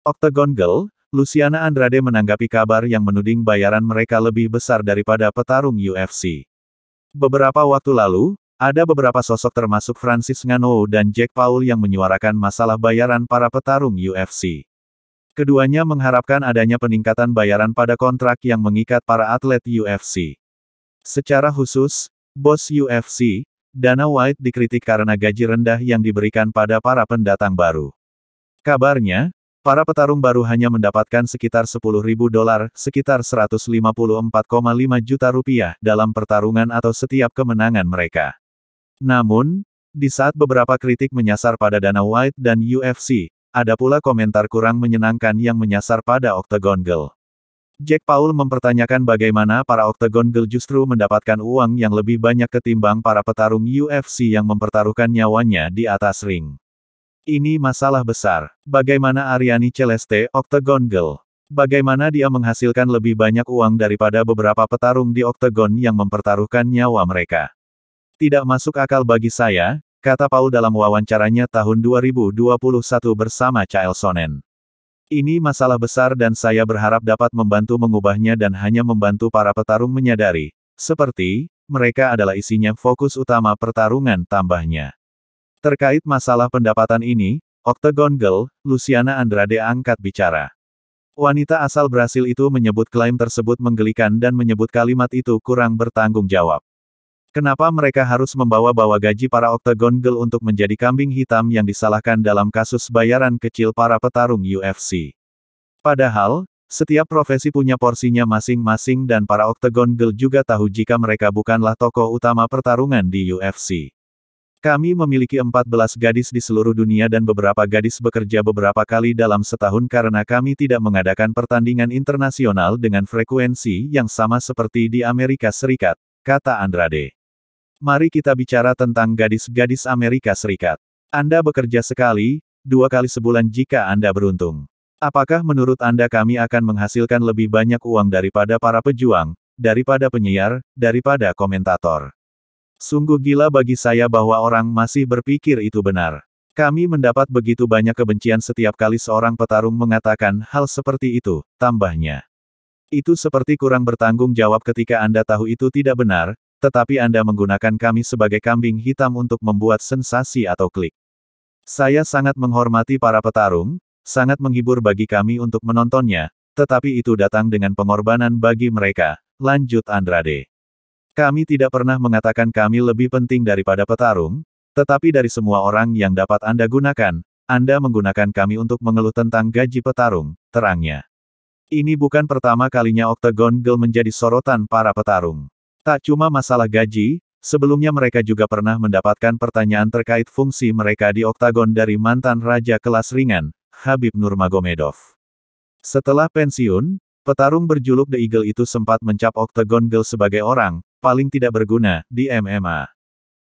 Octagon Girl, Luciana Andrade menanggapi kabar yang menuding bayaran mereka lebih besar daripada petarung UFC. Beberapa waktu lalu, ada beberapa sosok termasuk Francis Ngannou dan Jake Paul yang menyuarakan masalah bayaran para petarung UFC. Keduanya mengharapkan adanya peningkatan bayaran pada kontrak yang mengikat para atlet UFC. Secara khusus, bos UFC, Dana White dikritik karena gaji rendah yang diberikan pada para pendatang baru. Kabarnya, para petarung baru hanya mendapatkan sekitar $10.000, sekitar 154,5 juta rupiah dalam pertarungan atau setiap kemenangan mereka. Namun, di saat beberapa kritik menyasar pada Dana White dan UFC, ada pula komentar kurang menyenangkan yang menyasar pada Octagon Girl. Jake Paul mempertanyakan bagaimana para Octagon Girl justru mendapatkan uang yang lebih banyak ketimbang para petarung UFC yang mempertaruhkan nyawanya di atas ring. Ini masalah besar. Bagaimana Ariani Celeste, Octagon Girl? Bagaimana dia menghasilkan lebih banyak uang daripada beberapa petarung di Octagon yang mempertaruhkan nyawa mereka? Tidak masuk akal bagi saya, kata Paul dalam wawancaranya tahun 2021 bersama Chael Sonnen. Ini masalah besar dan saya berharap dapat membantu mengubahnya dan hanya membantu para petarung menyadari, seperti, mereka adalah isinya fokus utama pertarungan tambahnya. Terkait masalah pendapatan ini, Octagon Girl, Luciana Andrade angkat bicara. Wanita asal Brasil itu menyebut klaim tersebut menggelikan dan menyebut kalimat itu kurang bertanggung jawab. Kenapa mereka harus membawa-bawa gaji para Octagon Girl untuk menjadi kambing hitam yang disalahkan dalam kasus bayaran kecil para petarung UFC? Padahal, setiap profesi punya porsinya masing-masing dan para Octagon Girl juga tahu jika mereka bukanlah tokoh utama pertarungan di UFC. Kami memiliki 14 gadis di seluruh dunia dan beberapa gadis bekerja beberapa kali dalam setahun karena kami tidak mengadakan pertandingan internasional dengan frekuensi yang sama seperti di Amerika Serikat, kata Andrade. Mari kita bicara tentang gadis-gadis Amerika Serikat. Anda bekerja sekali, 2 kali sebulan jika Anda beruntung. Apakah menurut Anda kami akan menghasilkan lebih banyak uang daripada para pejuang, daripada penyiar, daripada komentator? Sungguh gila bagi saya bahwa orang masih berpikir itu benar. Kami mendapat begitu banyak kebencian setiap kali seorang petarung mengatakan hal seperti itu, tambahnya. Itu seperti kurang bertanggung jawab ketika Anda tahu itu tidak benar, tetapi Anda menggunakan kami sebagai kambing hitam untuk membuat sensasi atau klik. Saya sangat menghormati para petarung, sangat menghibur bagi kami untuk menontonnya, tetapi itu datang dengan pengorbanan bagi mereka, lanjut Andrade. Kami tidak pernah mengatakan kami lebih penting daripada petarung, tetapi dari semua orang yang dapat Anda gunakan, Anda menggunakan kami untuk mengeluh tentang gaji petarung, terangnya. Ini bukan pertama kalinya Octagon Girl menjadi sorotan para petarung. Tak cuma masalah gaji, sebelumnya mereka juga pernah mendapatkan pertanyaan terkait fungsi mereka di Octagon dari mantan raja kelas ringan, Khabib Nurmagomedov. Setelah pensiun, petarung berjuluk The Eagle itu sempat mencap Octagon Girl sebagai orang paling tidak berguna di MMA.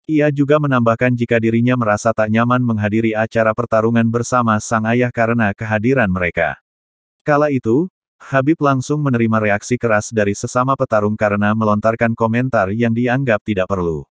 Ia juga menambahkan jika dirinya merasa tak nyaman menghadiri acara pertarungan bersama sang ayah karena kehadiran mereka. Kala itu, Khabib langsung menerima reaksi keras dari sesama petarung karena melontarkan komentar yang dianggap tidak perlu.